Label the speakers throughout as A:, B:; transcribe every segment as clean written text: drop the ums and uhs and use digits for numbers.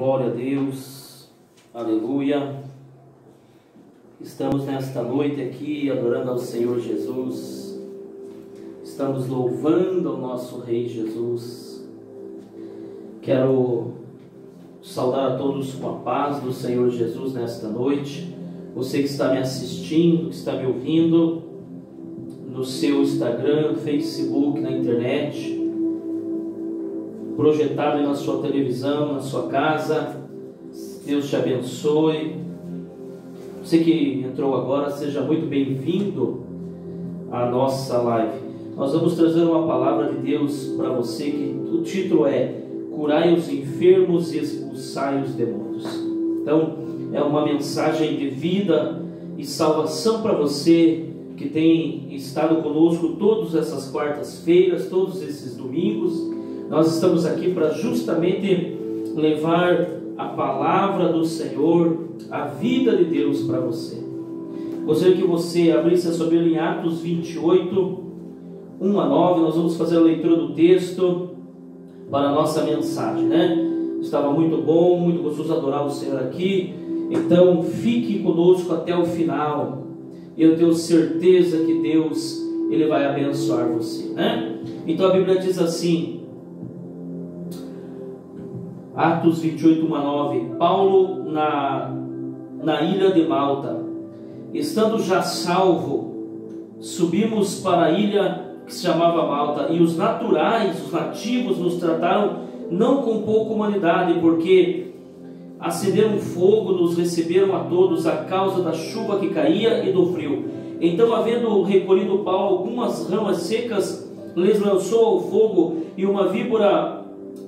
A: Glória a Deus, aleluia. Estamos nesta noite aqui adorando ao Senhor Jesus, estamos louvando ao nosso Rei Jesus. Quero saudar a todos com a paz do Senhor Jesus nesta noite. Você que está me assistindo, que está me ouvindo no seu Instagram, Facebook, na internet, projetado aí na sua televisão, na sua casa, Deus te abençoe. Você que entrou agora, seja muito bem-vindo à nossa live. Nós vamos trazer uma palavra de Deus para você, que o título é Curai os enfermos e expulsai os demônios. Então, é uma mensagem de vida e salvação para você que tem estado conosco todas essas quartas-feiras, todos esses domingos. Nós estamos aqui para justamente levar a palavra do Senhor, a vida de Deus para você. Gostaria que você abrisse a sua Bíblia em Atos 28, 1 a 9. Nós vamos fazer a leitura do texto para a nossa mensagem, né? Estava muito bom, muito gostoso adorar o Senhor aqui. Então fique conosco até o final. Eu tenho certeza que Deus, Ele vai abençoar você, né? Então a Bíblia diz assim, Atos 28, 1 a 9. Paulo na ilha de Malta. Estando já salvo, subimos para a ilha que se chamava Malta, e os naturais, os nativos, nos trataram não com pouca humanidade, porque acenderam fogo, nos receberam a todos a causa da chuva que caía e do frio. Então, havendo recolhido Paulo algumas ramas secas, lhes lançou ao fogo, e uma víbora,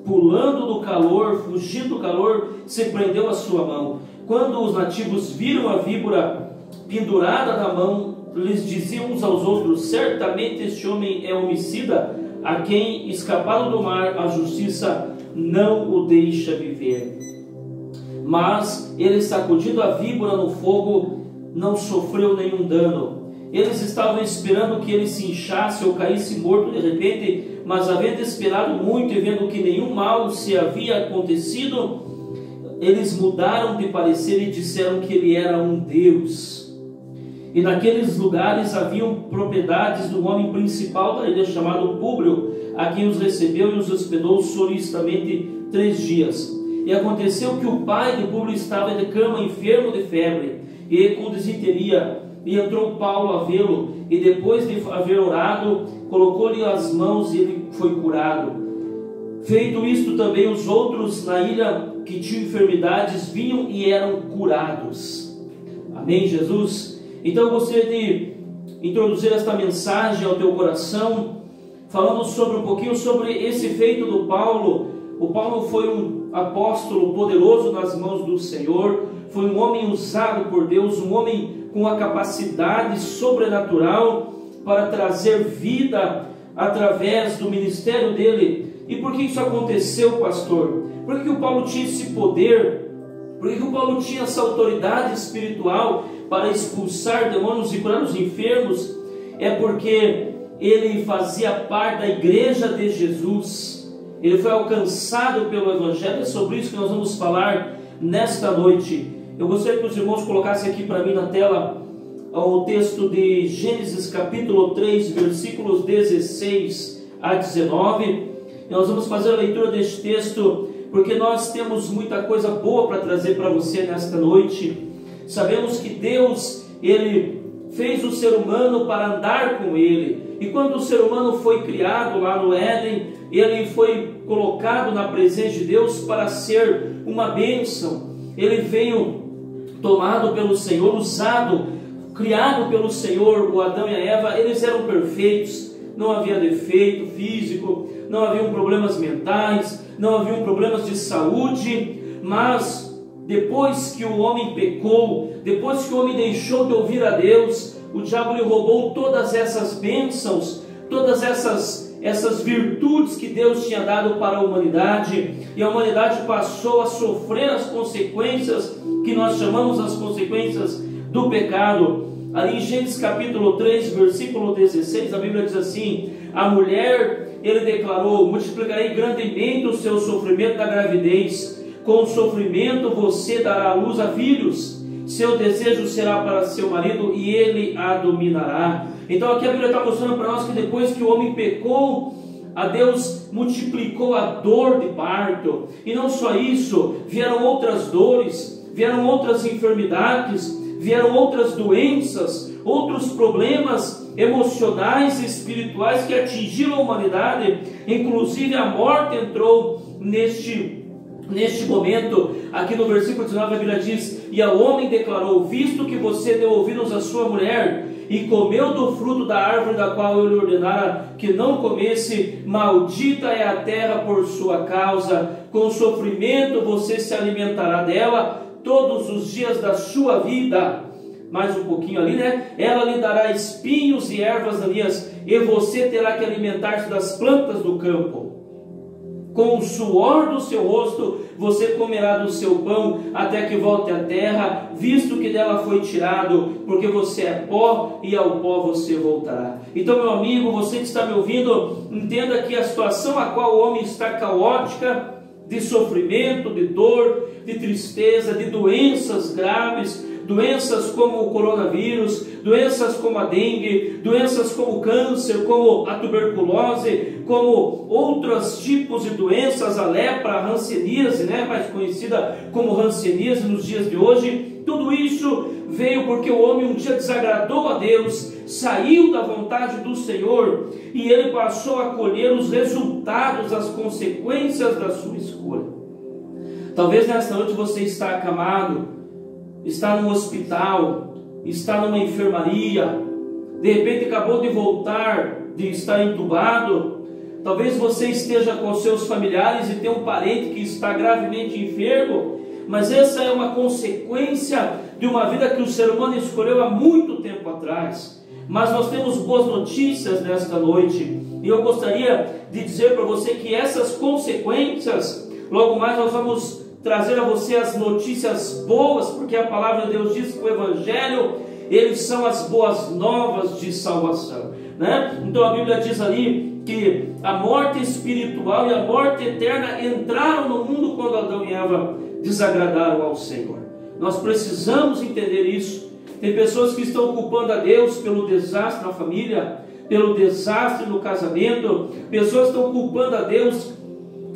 A: pulando do calor, fugindo do calor, se prendeu à sua mão. Quando os nativos viram a víbora pendurada na mão, lhes diziam uns aos outros: certamente este homem é homicida, a quem escapado do mar a justiça não o deixa viver. Mas ele, sacudindo a víbora no fogo, não sofreu nenhum dano. Eles estavam esperando que ele se inchasse ou caísse morto de repente, mas havendo esperado muito e vendo que nenhum mal se havia acontecido, eles mudaram de parecer e disseram que ele era um deus. E naqueles lugares haviam propriedades do homem principal da ilha, chamado Públio, a quem os recebeu e os hospedou solicitamente 3 dias. E aconteceu que o pai de Públio estava de cama, enfermo de febre e com disenteria. E entrou Paulo a vê-lo, e depois de haver orado, colocou-lhe as mãos e ele foi curado. Feito isto, também os outros na ilha que tinham enfermidades vinham e eram curados. Amém, Jesus? Então eu gostaria de introduzir esta mensagem ao teu coração, falando sobre um pouquinho sobre esse feito do Paulo. O Paulo foi um apóstolo poderoso nas mãos do Senhor, foi um homem usado por Deus, um homem com a capacidade sobrenatural para trazer vida através do ministério dele. E por que isso aconteceu, pastor? Por que o Paulo tinha esse poder? Por que o Paulo tinha essa autoridade espiritual para expulsar demônios e curar os enfermos? É porque ele fazia parte da igreja de Jesus. Ele foi alcançado pelo Evangelho. É sobre isso que nós vamos falar nesta noite. Eu gostaria que os irmãos colocassem aqui para mim na tela o texto de Gênesis capítulo 3, versículos 16 a 19. E nós vamos fazer a leitura deste texto, porque nós temos muita coisa boa para trazer para você nesta noite. Sabemos que Deus, Ele fez o ser humano para andar com Ele. E quando o ser humano foi criado lá no Éden, ele foi colocado na presença de Deus para ser uma bênção. Ele veio tomado pelo Senhor, usado, criado pelo Senhor. O Adão e a Eva, eles eram perfeitos, não havia defeito físico, não haviam problemas mentais, não haviam problemas de saúde. Mas depois que o homem pecou, depois que o homem deixou de ouvir a Deus, o diabo lhe roubou todas essas bênçãos, todas essas virtudes que Deus tinha dado para a humanidade, e a humanidade passou a sofrer as consequências que nós chamamos as consequências do pecado. Ali em Gênesis capítulo 3, versículo 16, a Bíblia diz assim: a mulher, ele declarou: multiplicarei grandemente o seu sofrimento da gravidez, com sofrimento você dará à luz a filhos, seu desejo será para seu marido e ele a dominará. Então aqui a Bíblia está mostrando para nós que depois que o homem pecou, a Deus multiplicou a dor de parto. E não só isso, vieram outras dores, vieram outras enfermidades, vieram outras doenças, outros problemas emocionais e espirituais que atingiram a humanidade. Inclusive a morte entrou neste momento. Aqui no versículo 19 a Bíblia diz: e ao homem declarou: visto que você deu ouvidos à sua mulher e comeu do fruto da árvore da qual eu lhe ordenara que não comesse, maldita é a terra por sua causa, com sofrimento você se alimentará dela todos os dias da sua vida. Mais um pouquinho ali, né? Ela lhe dará espinhos e ervas daninhas, e você terá que alimentar-se das plantas do campo. Com o suor do seu rosto você comerá do seu pão até que volte à terra, visto que dela foi tirado, porque você é pó e ao pó você voltará. Então, meu amigo, você que está me ouvindo, entenda que a situação a qual o homem está caótica, de sofrimento, de dor, de tristeza, de doenças graves, doenças como o coronavírus, doenças como a dengue, doenças como o câncer, como a tuberculose, como outros tipos de doenças, a lepra, a hanseníase, né, mais conhecida como hanseníase nos dias de hoje. Tudo isso veio porque o homem um dia desagradou a Deus, saiu da vontade do Senhor e ele passou a colher os resultados, as consequências da sua escolha. Talvez nesta noite você está acamado, está num hospital, está numa enfermaria, de repente acabou de voltar de estar entubado. Talvez você esteja com seus familiares e tem um parente que está gravemente enfermo, mas essa é uma consequência de uma vida que o ser humano escolheu há muito tempo atrás. Mas nós temos boas notícias nesta noite, e eu gostaria de dizer para você que essas consequências, logo mais nós vamos trazer a você as notícias boas, porque a palavra de Deus diz que o Evangelho, eles são as boas novas de salvação, né? Então a Bíblia diz ali que a morte espiritual e a morte eterna entraram no mundo quando Adão e Eva desagradaram ao Senhor. Nós precisamos entender isso. Tem pessoas que estão culpando a Deus pelo desastre na família, pelo desastre no casamento, pessoas estão culpando a Deus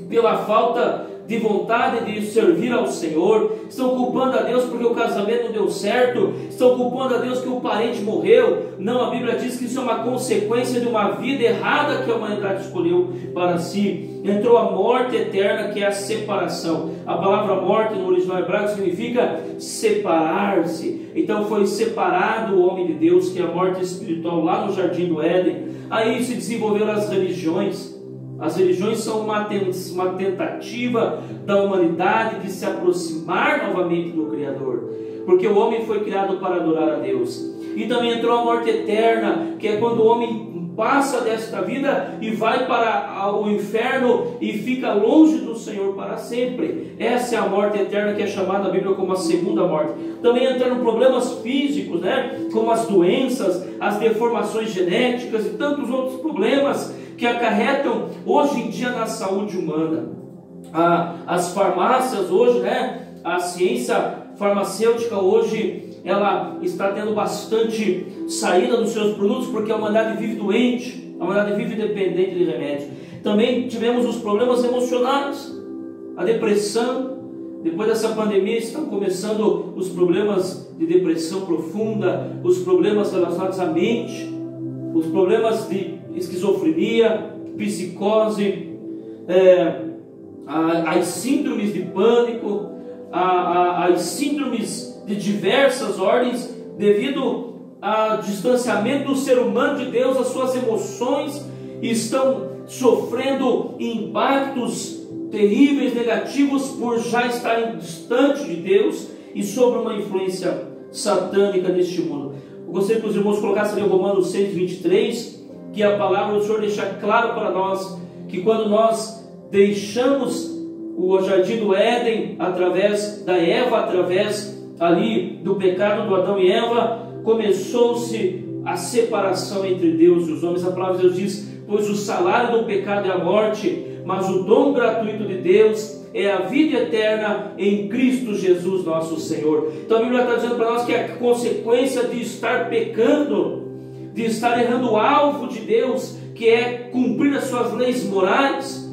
A: pela falta de vontade de servir ao Senhor, estão culpando a Deus porque o casamento não deu certo, estão culpando a Deus que o parente morreu. Não, a Bíblia diz que isso é uma consequência de uma vida errada que a humanidade escolheu para si. Entrou a morte eterna, que é a separação. A palavra morte no original hebraico significa separar-se. Então foi separado o homem de Deus, que é a morte espiritual, lá no jardim do Éden. Aí se desenvolveram as religiões. As religiões são uma tentativa da humanidade de se aproximar novamente do Criador, porque o homem foi criado para adorar a Deus. E também entrou a morte eterna, que é quando o homem passa desta vida e vai para o inferno e fica longe do Senhor para sempre. Essa é a morte eterna, que é chamada na Bíblia como a segunda morte. Também entraram problemas físicos, né? Como as doenças, as deformações genéticas e tantos outros problemas que acarretam hoje em dia na saúde humana. As farmácias hoje, né? A ciência farmacêutica hoje, ela está tendo bastante saída dos seus produtos, porque a humanidade vive doente, a humanidade vive dependente de remédio. Também tivemos os problemas emocionais, a depressão. Depois dessa pandemia estão começando os problemas de depressão profunda, os problemas relacionados à mente, os problemas de esquizofrenia, psicose, as síndromes de pânico, as síndromes de diversas ordens, devido ao distanciamento do ser humano de Deus. As suas emoções estão sofrendo impactos terríveis, negativos, por já estarem distante de Deus e sob uma influência satânica neste mundo. Eu gostaria que os irmãos colocassem ali Romanos 6:23, que a palavra do Senhor deixa claro para nós que quando nós deixamos o jardim do Éden através da Eva, através ali do pecado do Adão e Eva, começou-se a separação entre Deus e os homens. A palavra de Deus diz: pois o salário do pecado é a morte, mas o dom gratuito de Deus é a vida eterna em Cristo Jesus nosso Senhor. Então a Bíblia está dizendo para nós que a consequência de estar pecando, de estar errando o alvo de Deus, que é cumprir as suas leis morais,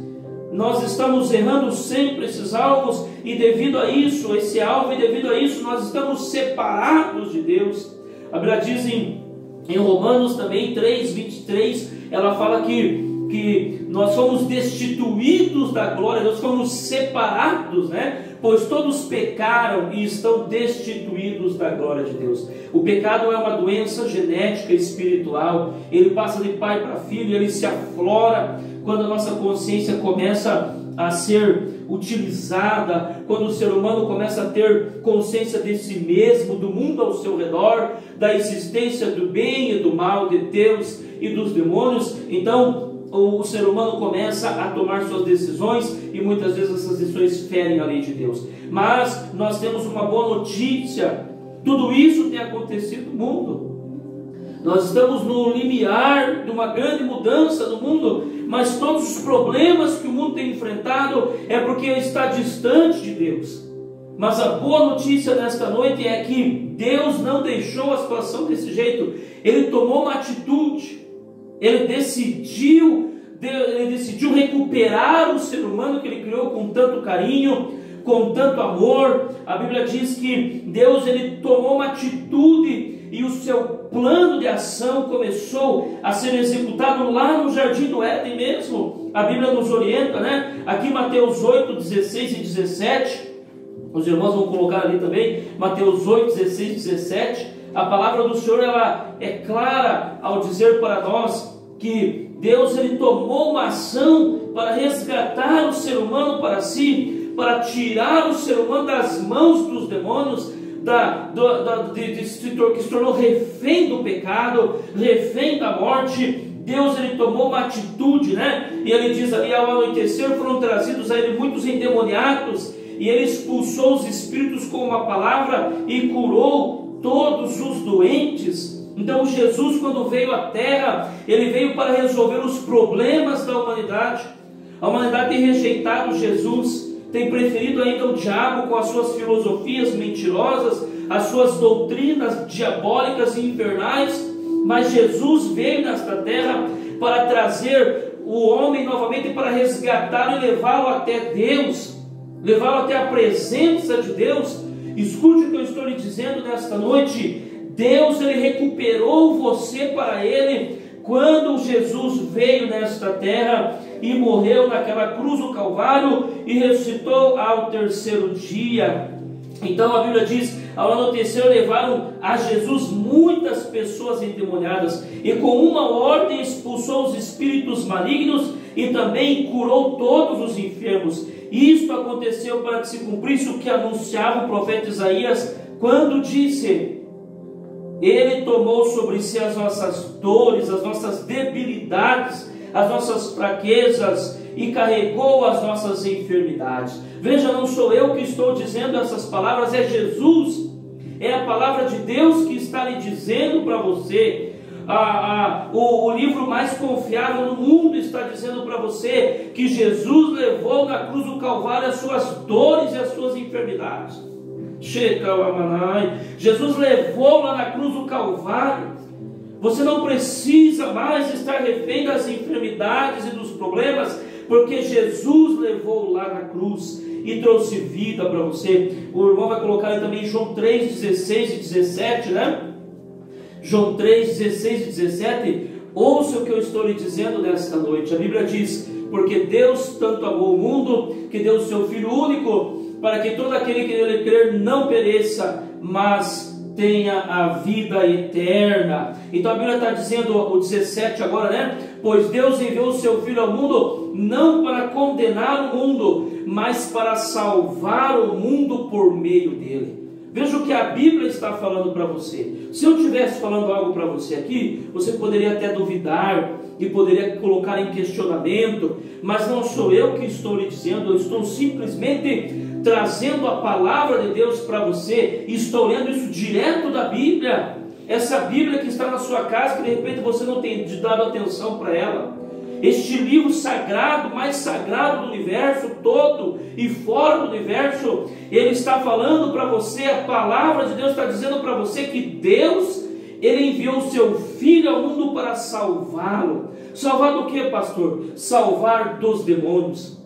A: nós estamos errando sempre esses alvos, e devido a isso, esse alvo, e devido a isso, nós estamos separados de Deus. A Bíblia diz em Romanos também 3:23, ela fala que nós fomos destituídos da glória de Deus, fomos separados, né? Pois todos pecaram e estão destituídos da glória de Deus. O pecado é uma doença genética espiritual, ele passa de pai para filho, ele se aflora quando a nossa consciência começa a ser utilizada, quando o ser humano começa a ter consciência de si mesmo, do mundo ao seu redor, da existência do bem e do mal, de Deus e dos demônios. Então o ser humano começa a tomar suas decisões, e muitas vezes essas decisões ferem a lei de Deus. Mas nós temos uma boa notícia: tudo isso tem acontecido no mundo. Nós estamos no limiar de uma grande mudança no mundo, mas todos os problemas que o mundo tem enfrentado é porque está distante de Deus. Mas a boa notícia nesta noite é que Deus não deixou a situação desse jeito. Ele tomou uma atitude, ele decidiu recuperar o ser humano que ele criou com tanto carinho, com tanto amor. A Bíblia diz que Deus, ele tomou uma atitude, e o seu plano de ação começou a ser executado lá no Jardim do Éden mesmo. A Bíblia nos orienta, né? Aqui Mateus 8, 16 e 17, os irmãos vão colocar ali também, Mateus 8, 16 e 17, a palavra do Senhor, ela é clara ao dizer para nós que Deus, ele tomou uma ação para resgatar o ser humano para si, para tirar o ser humano das mãos dos demônios, que se tornou refém do pecado, refém da morte. Deus, ele tomou uma atitude, né? E ele diz ali: ao anoitecer foram trazidos a ele muitos endemoniados, e ele expulsou os espíritos com uma palavra e curou todos os doentes. Então Jesus, quando veio à terra, ele veio para resolver os problemas da humanidade. A humanidade tem rejeitado Jesus, tem preferido ainda o diabo com as suas filosofias mentirosas, as suas doutrinas diabólicas e infernais. Mas Jesus veio nesta terra para trazer o homem novamente, para resgatá-lo e levá-lo até Deus, levá-lo até a presença de Deus. Escute o que eu estou lhe dizendo nesta noite: Deus, ele recuperou você para ele quando Jesus veio nesta terra e morreu naquela cruz do Calvário e ressuscitou ao terceiro dia. Então a Bíblia diz: ao anoitecer levaram a Jesus muitas pessoas endemoniadas, e com uma ordem expulsou os espíritos malignos e também curou todos os enfermos. Isto aconteceu para que se cumprisse o que anunciava o profeta Isaías, quando disse: ele tomou sobre si as nossas dores, as nossas debilidades, as nossas fraquezas, e carregou as nossas enfermidades. Veja, não sou eu que estou dizendo essas palavras, é Jesus, é a palavra de Deus que está lhe dizendo para você. O livro mais confiável no mundo está dizendo para você que Jesus levou na cruz do Calvário as suas dores e as suas enfermidades. Jesus levou lá na cruz do Calvário. Você não precisa mais estar refém das enfermidades e dos problemas, porque Jesus levou lá na cruz e trouxe vida para você. O irmão vai colocar aí também João 3, 16 e 17, né? João 3, 16 e 17. Ouça o que eu estou lhe dizendo nesta noite. A Bíblia diz: porque Deus tanto amou o mundo, que deu o seu Filho único, para que todo aquele que nele crer não pereça, mas tenha a vida eterna. Então a Bíblia está dizendo, o 17 agora, né? Pois Deus enviou o seu Filho ao mundo, não para condenar o mundo, mas para salvar o mundo por meio dele. Veja o que a Bíblia está falando para você. Se eu estivesse falando algo para você aqui, você poderia até duvidar e poderia colocar em questionamento, mas não sou eu que estou lhe dizendo, eu estou simplesmente trazendo a palavra de Deus para você. Estou lendo isso direto da Bíblia, essa Bíblia que está na sua casa, que de repente você não tem dado atenção para ela. este livro sagrado, mais sagrado do universo todo e fora do universo, ele está falando para você, a palavra de Deus está dizendo para você que Deus, ele enviou o seu Filho ao mundo para salvá-lo. Salvar do que, pastor? Salvar dos demônios,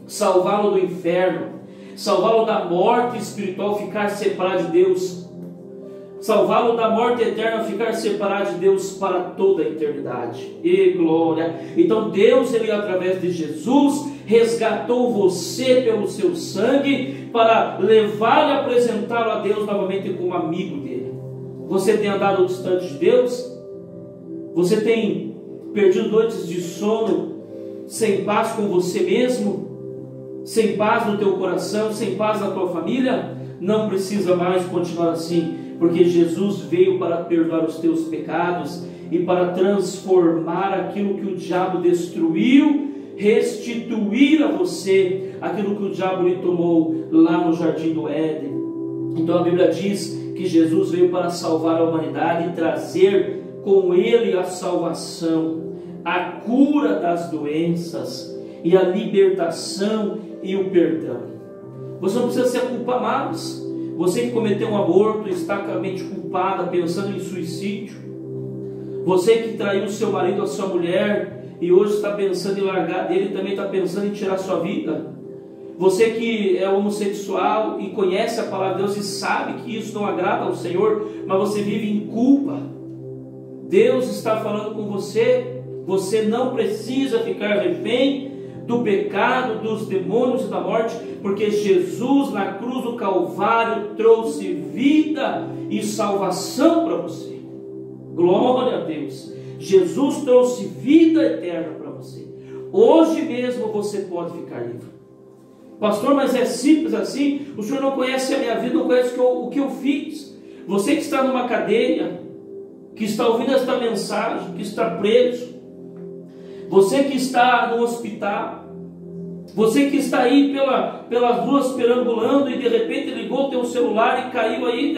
A: salvá-lo do inferno, salvá-lo da morte espiritual, ficar separado de Deus, salvá-lo da morte eterna, ficar separado de Deus para toda a eternidade. E glória! Então Deus, ele através de Jesus, resgatou você pelo seu sangue, para levá-lo e apresentá-lo a Deus novamente como amigo dele. Você tem andado distante de Deus? Você tem perdido noites de sono, sem paz com você mesmo, sem paz no teu coração, sem paz na tua família? Não precisa mais continuar assim, porque Jesus veio para perdoar os teus pecados e para transformar aquilo que o diabo destruiu, restituir a você aquilo que o diabo lhe tomou lá no jardim do Éden. Então a Bíblia diz que Jesus veio para salvar a humanidade e trazer com ele a salvação, a cura das doenças e a libertação e o perdão. Você não precisa se culpar mais. Você que cometeu um aborto está com a mente culpada, pensando em suicídio. Você que traiu seu marido ou sua mulher e hoje está pensando em largar dele, também está pensando em tirar sua vida. Você que é homossexual e conhece a palavra de Deus e sabe que isso não agrada ao Senhor, mas você vive em culpa. Deus está falando com você. Você não precisa ficar refém do pecado, dos demônios e da morte, porque Jesus na cruz do Calvário trouxe vida e salvação para você. Glória a Deus. Jesus trouxe vida eterna para você. Hoje mesmo você pode ficar livre. Pastor, mas é simples assim? O senhor não conhece a minha vida, não conhece o que eu fiz. Você que está numa cadeia, que está ouvindo esta mensagem, que está preso, você que está no hospital, você que está aí pelas ruas perambulando e de repente ligou o teu celular e caiu aí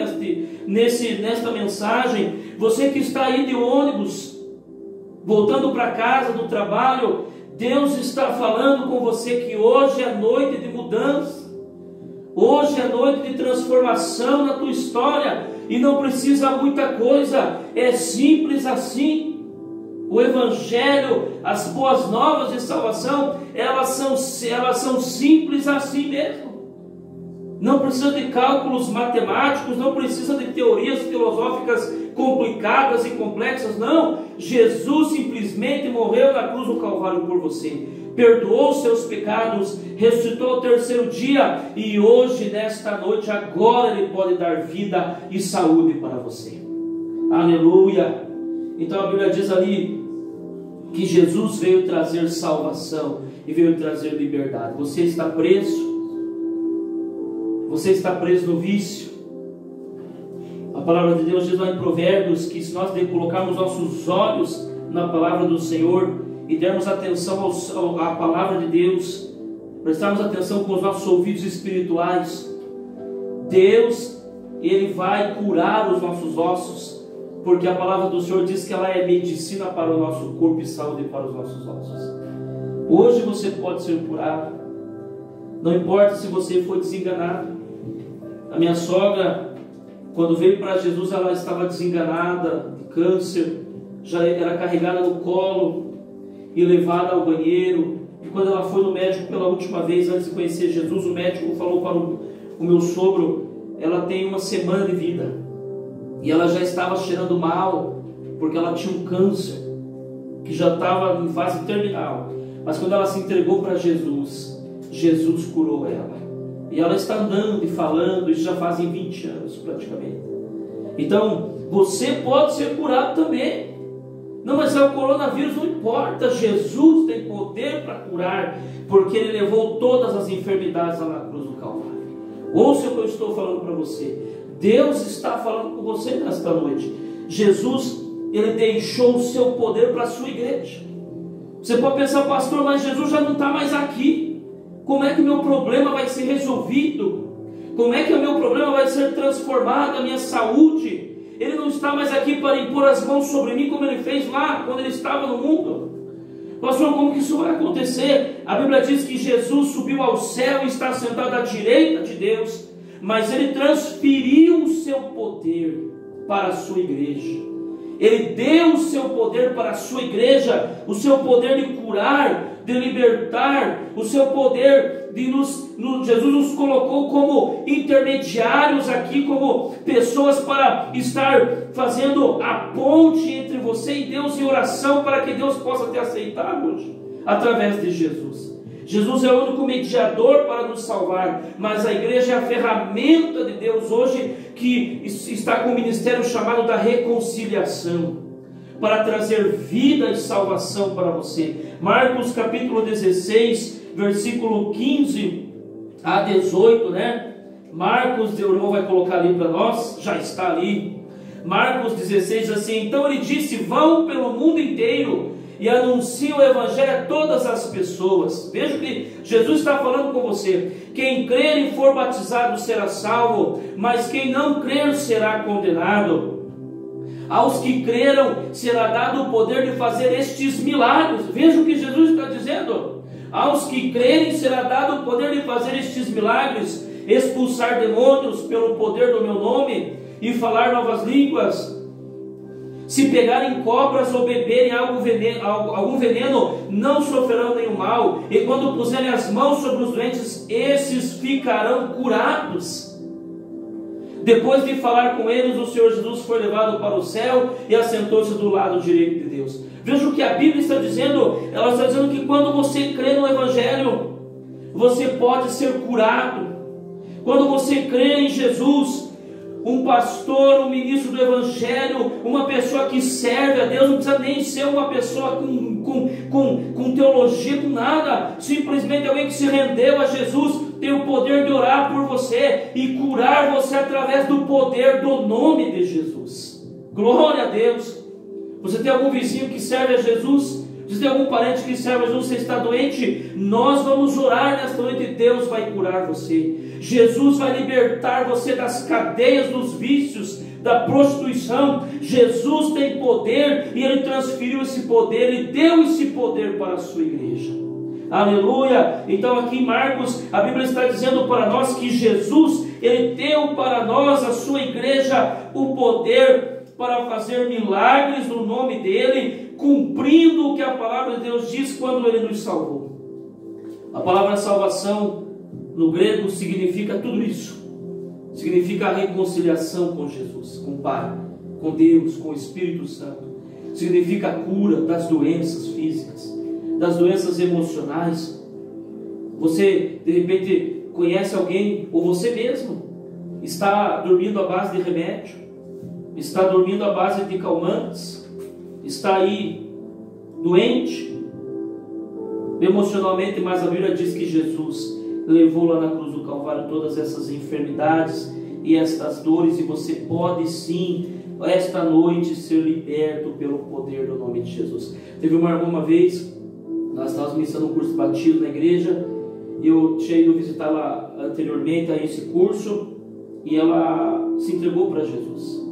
A: nesta mensagem, você que está aí de ônibus, voltando para casa do trabalho, Deus está falando com você que hoje é noite de mudança, hoje é noite de transformação na tua história, e não precisa muita coisa, é simples assim. O Evangelho, as boas novas de salvação, elas são simples assim mesmo. Não precisa de cálculos matemáticos, não precisa de teorias filosóficas complicadas e complexas, não. Jesus simplesmente morreu na cruz do Calvário por você, perdoou os seus pecados, ressuscitou ao terceiro dia, e hoje, nesta noite, agora Ele pode dar vida e saúde para você. Aleluia! Então a Bíblia diz ali que Jesus veio trazer salvação e veio trazer liberdade. Você está preso? Você está preso no vício? A palavra de Deus diz lá em Provérbios que se nós colocarmos nossos olhos na palavra do Senhor e dermos atenção à palavra de Deus, prestarmos atenção com os nossos ouvidos espirituais, Deus, Ele vai curar os nossos ossos, porque a palavra do Senhor diz que ela é medicina para o nosso corpo e saúde para os nossos ossos. Hoje você pode ser curado, não importa se você foi desenganado. A minha sogra, quando veio para Jesus, ela estava desenganada de câncer, já era carregada no colo e levada ao banheiro. E quando ela foi no médico pela última vez, antes de conhecer Jesus, o médico falou para o meu sogro: ela tem 1 semana de vida. E ela já estava cheirando mal, porque ela tinha um câncer, que já estava em fase terminal. Mas quando ela se entregou para Jesus, Jesus curou ela. E ela está andando e falando, isso já fazem 20 anos praticamente. Então, você pode ser curado também. Não, mas é o coronavírus, não importa. Jesus tem poder para curar, porque Ele levou todas as enfermidades lá na cruz do Calvário. Ouça o que eu estou falando para você. Deus está falando com você nesta noite. Jesus, Ele deixou o seu poder para a sua igreja. Você pode pensar: pastor, mas Jesus já não está mais aqui. Como é que o meu problema vai ser resolvido? Como é que o meu problema vai ser transformado, a minha saúde? Ele não está mais aqui para impor as mãos sobre mim como Ele fez lá, quando Ele estava no mundo. Pastor, como que isso vai acontecer? A Bíblia diz que Jesus subiu ao céu e está sentado à direita de Deus, mas Ele transferiu o seu poder para a sua igreja. Ele deu o seu poder para a sua igreja, o seu poder de curar, de libertar, o seu poder de Jesus nos colocou como intermediários aqui, como pessoas para estar fazendo a ponte entre você e Deus em oração, para que Deus possa te aceitar hoje, através de Jesus. Jesus é o único mediador para nos salvar, mas a igreja é a ferramenta de Deus hoje, que está com o ministério chamado da reconciliação, para trazer vida e salvação para você. Marcos capítulo 16, versículo 15 a 18, né? Marcos, o irmão vai colocar ali para nós, já está ali. Marcos 16, assim: então ele disse: vão pelo mundo inteiro e anuncia o evangelho a todas as pessoas. Veja que Jesus está falando com você. Quem crer e for batizado será salvo, mas quem não crer será condenado. Aos que creram será dado o poder de fazer estes milagres. Veja o que Jesus está dizendo. Aos que crerem será dado o poder de fazer estes milagres: expulsar demônios pelo poder do meu nome e falar novas línguas. Se pegarem cobras ou beberem algum veneno, não sofrerão nenhum mal. E quando puserem as mãos sobre os doentes, esses ficarão curados. Depois de falar com eles, o Senhor Jesus foi levado para o céu e assentou-se do lado direito de Deus. Veja o que a Bíblia está dizendo. Ela está dizendo que quando você crê no Evangelho, você pode ser curado. Quando você crê em Jesus, um pastor, um ministro do Evangelho, uma pessoa que serve a Deus, não precisa nem ser uma pessoa com teologia, com nada, simplesmente alguém que se rendeu a Jesus, tem o poder de orar por você e curar você através do poder do nome de Jesus. Glória a Deus. Você tem algum vizinho que serve a Jesus? Você tem algum parente que serve a Jesus? Você está doente? Nós vamos orar nesta noite e Deus vai curar você. Jesus vai libertar você das cadeias dos vícios, da prostituição. Jesus tem poder e Ele transferiu esse poder e deu esse poder para a sua igreja. Aleluia! Então aqui em Marcos, a Bíblia está dizendo para nós que Jesus, Ele deu para nós, a sua igreja, o poder para fazer milagres no nome dEle, cumprindo o que a palavra de Deus diz quando Ele nos salvou. A palavra salvação no grego significa tudo isso. Significa a reconciliação com Jesus, com o Pai, com Deus, com o Espírito Santo. Significa a cura das doenças físicas, das doenças emocionais. Você de repente conhece alguém, ou você mesmo está dormindo à base de remédio, está dormindo à base de calmantes, está aí doente emocionalmente, mas a Bíblia diz que Jesus levou lá na cruz do Calvário todas essas enfermidades e estas dores, e você pode sim, esta noite, ser liberto pelo poder do nome de Jesus. Teve uma irmã, uma vez, nós estávamos iniciando um curso de batismo na igreja, e eu tinha ido visitá-la anteriormente a esse curso, e ela se entregou para Jesus.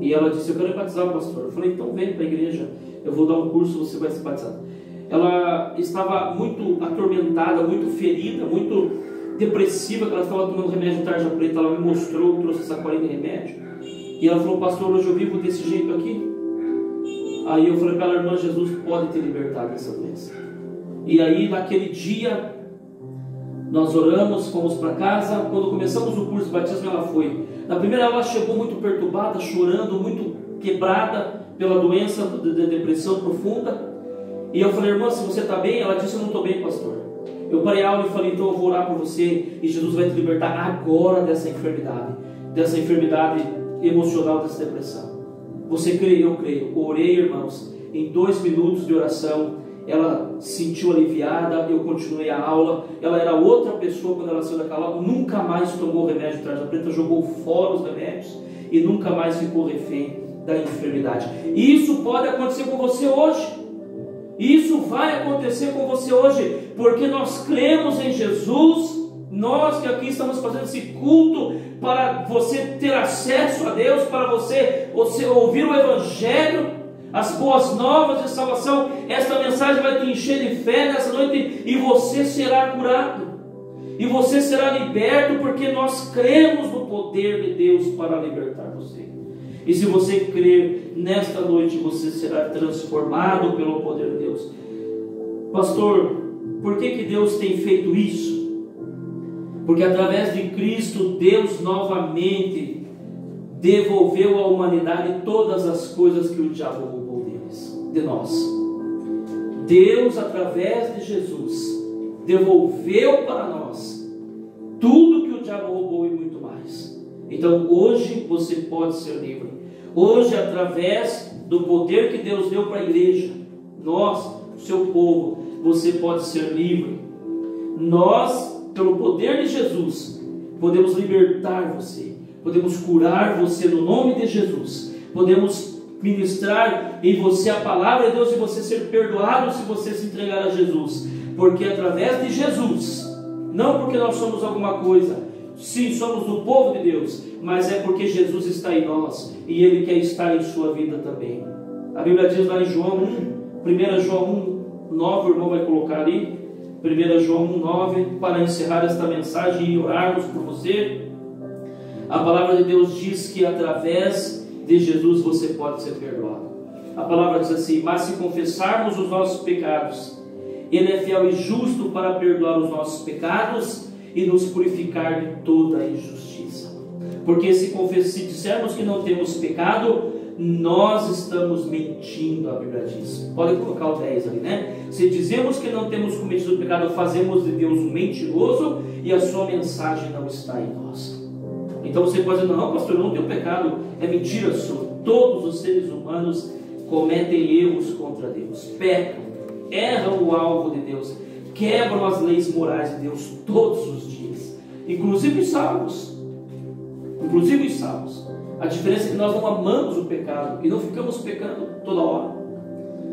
A: E ela disse: eu quero batizar o pastor. Eu falei: então vem para a igreja, eu vou dar um curso, você vai se batizar. Ela estava muito atormentada, muito ferida, muito depressiva, que ela estava tomando remédio de tarja preta. Ela me mostrou, trouxe essa sacolinha de remédio, e ela falou: pastor, hoje eu vivo desse jeito aqui. Aí eu falei para ela: irmã, Jesus pode te libertar dessa doença. E aí naquele dia nós oramos, fomos para casa. Quando começamos o curso de batismo, ela foi. Na primeira ela chegou muito perturbada, chorando, muito quebrada pela doença de depressão profunda. E eu falei: irmã, se você está bem? Ela disse: eu não estou bem, pastor. Eu parei a aula e falei: então eu vou orar por você, e Jesus vai te libertar agora dessa enfermidade emocional, dessa depressão. Você crê? Eu creio. Orei, irmãos, em 2 minutos de oração, ela se sentiu aliviada. Eu continuei a aula. Ela era outra pessoa quando ela saiu daquela aula. Nunca mais tomou remédio de tarja preta, jogou fora os remédios e nunca mais ficou refém da enfermidade. E isso pode acontecer com você hoje. Isso vai acontecer com você hoje, porque nós cremos em Jesus. Nós que aqui estamos fazendo esse culto para você ter acesso a Deus, para você ouvir o Evangelho, as boas novas de salvação. Esta mensagem vai te encher de fé nessa noite e você será curado. E você será liberto, porque nós cremos no poder de Deus para libertar você. E se você crer, nesta noite você será transformado pelo poder de Deus. Pastor, por que Deus tem feito isso? Porque através de Cristo, Deus novamente devolveu à humanidade todas as coisas que o diabo roubou de nós. Deus, através de Jesus, devolveu para nós tudo que o diabo roubou e muito mais. Então hoje você pode ser livre. Hoje, através do poder que Deus deu para a igreja, nós, o seu povo, você pode ser livre. Nós, pelo poder de Jesus, podemos libertar você, podemos curar você no nome de Jesus, podemos ministrar em você a palavra de Deus e você ser perdoado se você se entregar a Jesus. Porque através de Jesus, não porque nós somos alguma coisa, sim, somos do povo de Deus, mas é porque Jesus está em nós e Ele quer estar em sua vida também. A Bíblia diz lá em João 1 João 1:9, o irmão vai colocar ali, 1 João 1:9, para encerrar esta mensagem e orarmos por você. A palavra de Deus diz que através de Jesus você pode ser perdoado. A palavra diz assim: mas se confessarmos os nossos pecados, Ele é fiel e justo para perdoar os nossos pecados e nos purificar de toda a injustiça. Porque se dissermos que não temos pecado, nós estamos mentindo, a Bíblia diz. Pode colocar o 10 ali, né? Se dizemos que não temos cometido pecado, fazemos de Deus um mentiroso e a sua mensagem não está em nós. Então você pode dizer: não, pastor, eu não tenho pecado. É mentira sua. Todos os seres humanos cometem erros contra Deus, pecam, erram o alvo de Deus, quebram as leis morais de Deus todos os dias, inclusive os salmos. A diferença é que nós não amamos o pecado e não ficamos pecando toda hora.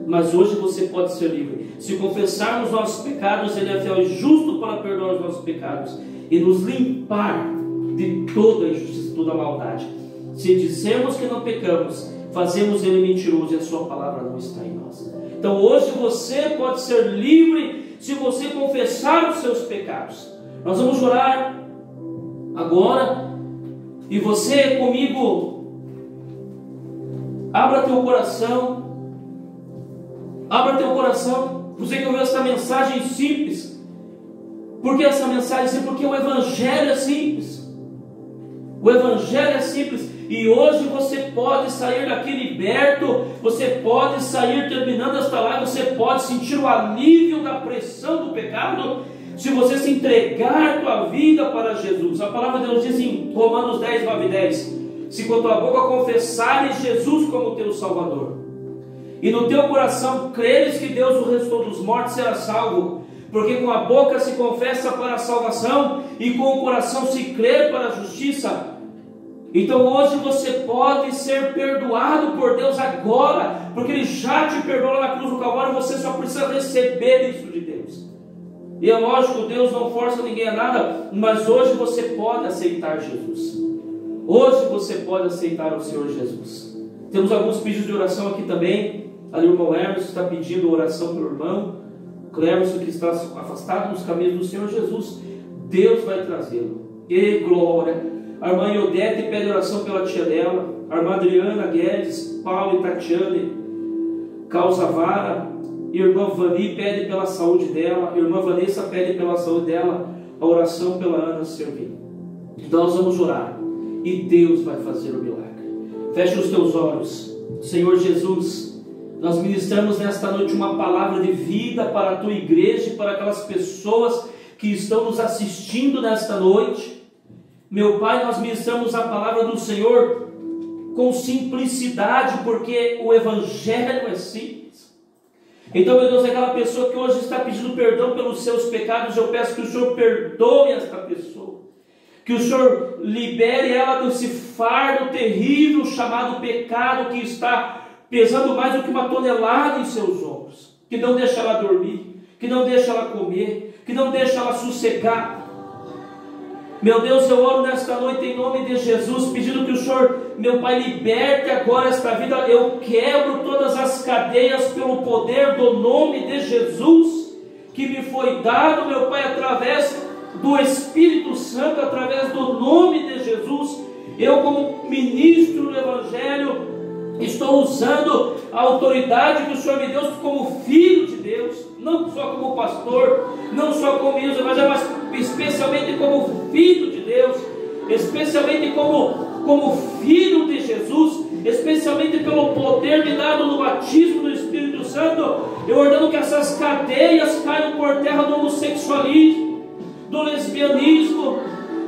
A: Mas hoje você pode ser livre. Se confessarmos nossos pecados, Ele é fiel e justo para perdoar os nossos pecados e nos limpar de toda a injustiça, toda a maldade. Se dissermos que não pecamos, fazemos Ele mentiroso e a sua palavra não está em nós. Então hoje você pode ser livre se você confessar os seus pecados. Nós vamos orar agora. E você comigo, abra teu coração, você que ouviu essa mensagem simples. Por que essa mensagem simples? Porque o Evangelho é simples. O Evangelho é simples. E hoje você pode sair daqui liberto, você pode sair terminando esta live, você pode sentir o alívio da pressão do pecado, se você se entregar a tua vida para Jesus. A palavra de Deus diz em Romanos 10, 9 e 10: se com a tua boca confessares Jesus como teu Salvador, e no teu coração creres que Deus o ressuscitou dos mortos, será salvo. Porque com a boca se confessa para a salvação, e com o coração se crê para a justiça. Então hoje você pode ser perdoado por Deus agora, porque Ele já te perdoou na cruz do Calvário. Você só precisa receber isso de Deus. E é lógico, Deus não força ninguém a nada, mas hoje você pode aceitar Jesus. Hoje você pode aceitar o Senhor Jesus. Temos alguns pedidos de oração aqui também. Ali o irmão Hermes está pedindo oração pelo irmão Cleverson, que está afastado dos caminhos do Senhor Jesus. Deus vai trazê-lo. E glória. A irmã Iodete pede oração pela tia dela. A irmã Adriana Guedes, Paulo e Tatiane Causavara. Irmã Vani pede pela saúde dela. Irmã Vanessa pede pela saúde dela. A oração pela Ana Servino. Então nós vamos orar e Deus vai fazer o milagre. Feche os teus olhos. Senhor Jesus, nós ministramos nesta noite uma palavra de vida para a tua igreja e para aquelas pessoas que estão nos assistindo nesta noite. Meu Pai, nós ministramos a palavra do Senhor com simplicidade, porque o Evangelho é simples. Então, meu Deus, aquela pessoa que hoje está pedindo perdão pelos seus pecados, eu peço que o Senhor perdoe esta pessoa, que o Senhor libere ela desse fardo terrível chamado pecado, que está pesando mais do que 1 tonelada em seus ombros, que não deixa ela dormir, que não deixa ela comer, que não deixa ela sossegar. Meu Deus, eu oro nesta noite em nome de Jesus, pedindo que o Senhor, meu Pai, liberte agora esta vida. Eu quebro todas as cadeias pelo poder do nome de Jesus, que me foi dado, meu Pai, através do Espírito Santo, através do nome de Jesus. Eu, como ministro do Evangelho, estou usando a autoridade que o Senhor me deu como filho de Deus, não só como pastor, não só como ministro, mas especialmente como filho de Deus, especialmente como filho de Jesus, especialmente pelo poder me dado no batismo do Espírito Santo. Eu ordeno que essas cadeias caiam por terra do homossexualismo, do lesbianismo,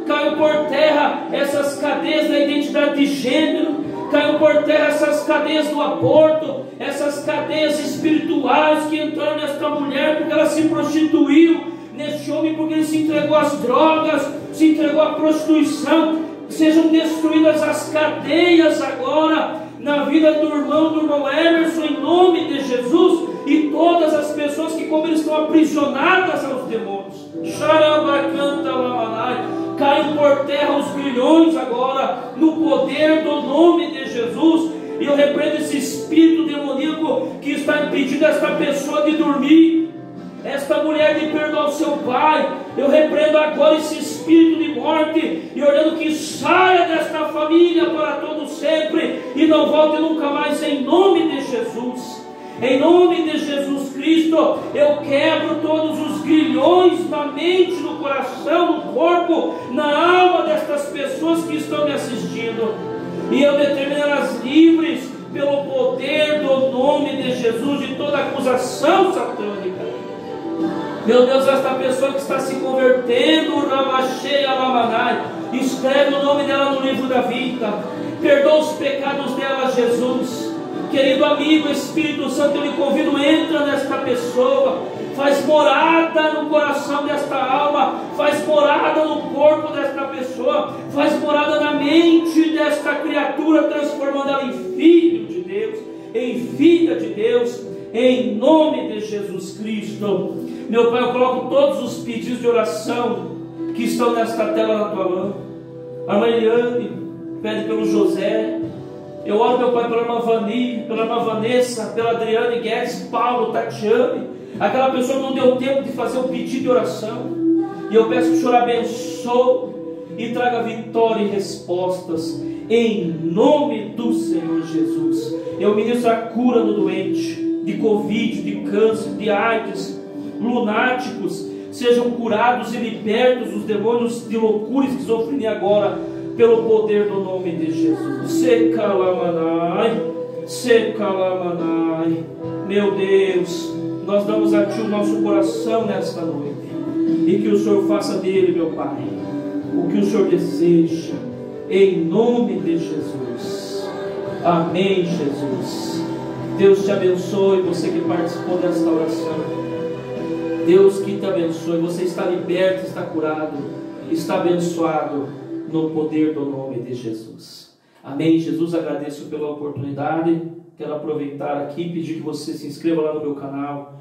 A: caiam por terra essas cadeias da identidade de gênero, caiam por terra essas cadeias do aborto, essas cadeias espirituais que entraram nesta mulher porque ela se prostituiu, neste homem porque ele se entregou às drogas, se entregou à prostituição. Sejam destruídas as cadeias agora na vida do irmão Emerson, em nome de Jesus, e todas as pessoas que, como eles estão aprisionadas aos demônios, caiam por terra os grilhões agora, no poder do nome de Jesus. E eu repreendo esse espírito demoníaco que está impedindo esta pessoa de dormir, esta mulher de perdoar o seu pai. Eu repreendo agora esse espírito de morte e ordeno que saia desta família para todo sempre e não volte nunca mais, em nome de Jesus. Em nome de Jesus Cristo, eu quebro todos os grilhões na mente, no coração, no corpo, na alma destas pessoas que estão me assistindo, e eu determino elas livres pelo poder do nome de Jesus de toda acusação satânica. Meu Deus, esta pessoa que está se convertendo, escreve o nome dela no livro da vida, perdoa os pecados dela, Jesus. Querido amigo, Espírito Santo, eu lhe convido, entra nesta pessoa, faz morada no coração desta alma, faz morada no corpo desta pessoa, faz morada na mente desta criatura, transformando ela em filho de Deus, em filha de Deus, em nome de Jesus Cristo. Meu Pai, eu coloco todos os pedidos de oração que estão nesta tela na tua mão. A irmã Eliane pede pelo José. Eu oro, meu Pai, pela irmã Vani, pela irmã Vanessa, pela Adriane Guedes, Paulo, Tatiane, aquela pessoa que não deu tempo de fazer um pedido de oração. E eu peço que o Senhor abençoe e traga vitória e respostas, em nome do Senhor Jesus. Eu ministro a cura do doente, de Covid, de câncer, de AIDS, lunáticos, sejam curados e libertos dos demônios de loucura e esquizofrenia agora, pelo poder do nome de Jesus. Secalamanai. Meu Deus, nós damos a Ti o nosso coração nesta noite, e que o Senhor faça dele, meu Pai, o que o Senhor deseja, em nome de Jesus. Amém, Jesus. Deus te abençoe, você que participou desta oração. Deus que te abençoe. Você está liberto, está curado, está abençoado no poder do nome de Jesus. Amém. Jesus, agradeço pela oportunidade. Quero aproveitar aqui e pedir que você se inscreva lá no meu canal.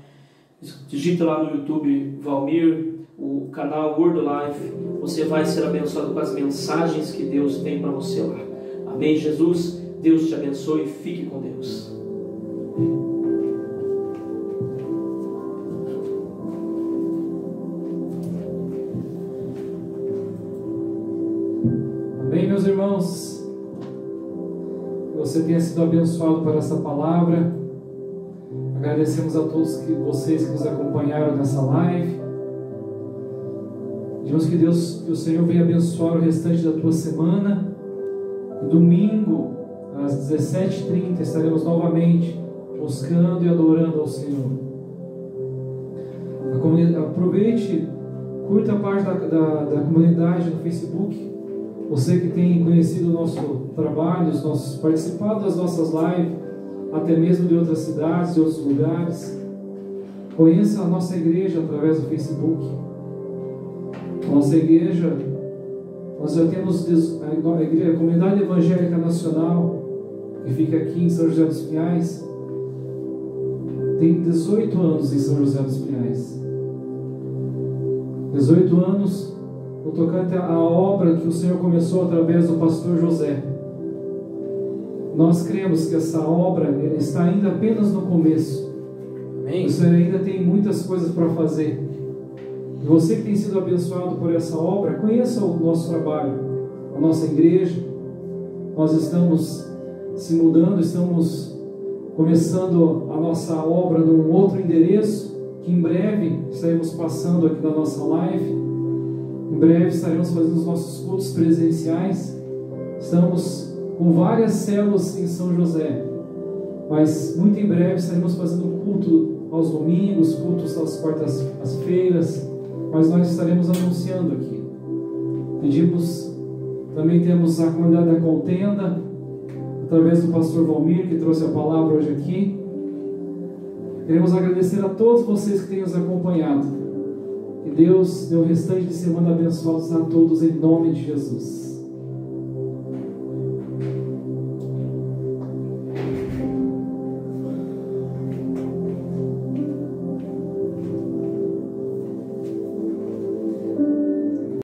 A: Digita lá no YouTube Valmir, o canal Word Life. Você vai ser abençoado com as mensagens que Deus tem para você lá. Amém, Jesus. Deus te abençoe. Fique com Deus.
B: Amém, meus irmãos, que você tenha sido abençoado por essa palavra. Agradecemos a todos vocês que nos acompanharam nessa live. Pedimos que Deus, que o Senhor venha abençoar o restante da tua semana. E domingo, às 17h30, estaremos novamente buscando e adorando ao Senhor. Aproveite, curta a página da comunidade no Facebook. Você que tem conhecido o nosso trabalho, participado das nossas lives, até mesmo de outras cidades, de outros lugares, conheça a nossa igreja através do Facebook. Nossa igreja, nós já temos a Comunidade Evangélica Nacional, que fica aqui em São José dos Pinhais, tem 18 anos em São José dos Pinhais. 18 anos no tocante à obra que o Senhor começou através do pastor José. Nós cremos que essa obra está ainda apenas no começo.
A: Amém.
B: O Senhor ainda tem muitas coisas para fazer. E você que tem sido abençoado por essa obra, conheça o nosso trabalho, a nossa igreja. Nós estamos se mudando, estamos começando a nossa obra num outro endereço, que em breve estaremos passando aqui na nossa live. Em breve estaremos fazendo os nossos cultos presenciais. Estamos com várias células em São José, mas muito em breve estaremos fazendo culto aos domingos, cultos às quartas-feiras, mas nós estaremos anunciando aqui. Também temos a comunidade da Contenda, através do pastor Valmir, que trouxe a palavra hoje aqui. Queremos agradecer a todos vocês que têm nos acompanhado. Que Deus dê o restante de semana abençoados a todos, em nome de Jesus.